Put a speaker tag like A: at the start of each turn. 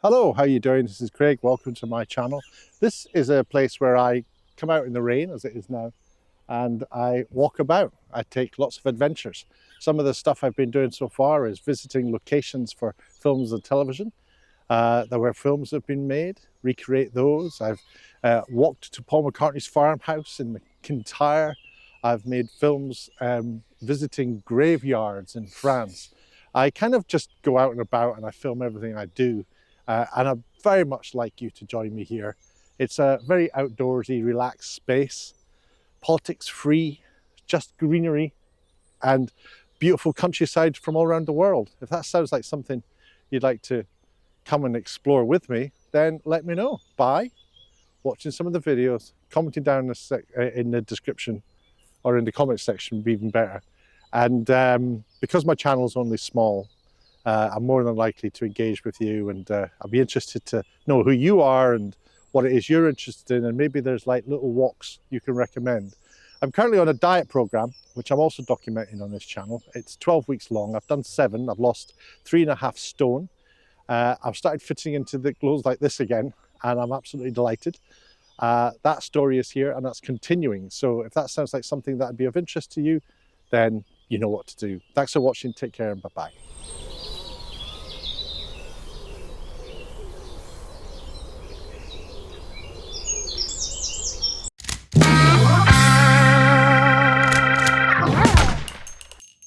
A: Hello, how you doing? This is Craig. Welcome to my channel. This is a place where I come out in the rain, as it is now, and I walk about. I take lots of adventures. Some of the stuff I've been doing so far is visiting locations for films and television. There were films have been made, recreate those. I've walked to Paul McCartney's farmhouse in Kintyre. I've made films visiting graveyards in France. I kind of just go out and about and I film everything I do. And I'd very much like you to join me here. It's a very outdoorsy, relaxed space, politics free, just greenery and beautiful countryside from all around the world. If that sounds like something you'd like to come and explore with me, then let me know by watching some of the videos, commenting down in the description or in the comment section would be even better. And because my channel is only small, I'm more than likely to engage with you, and I'll be interested to know who you are and what it is you're interested in, and maybe there's like little walks you can recommend. I'm currently on a diet program, which I'm also documenting on this channel. It's 12 weeks long. I've done 7. I've lost 3.5 stone. I've started fitting into the clothes like this again, and I'm absolutely delighted. That story is here and that's continuing. So if that sounds like something that would be of interest to you, then you know what to do. Thanks for watching. Take care and bye-bye.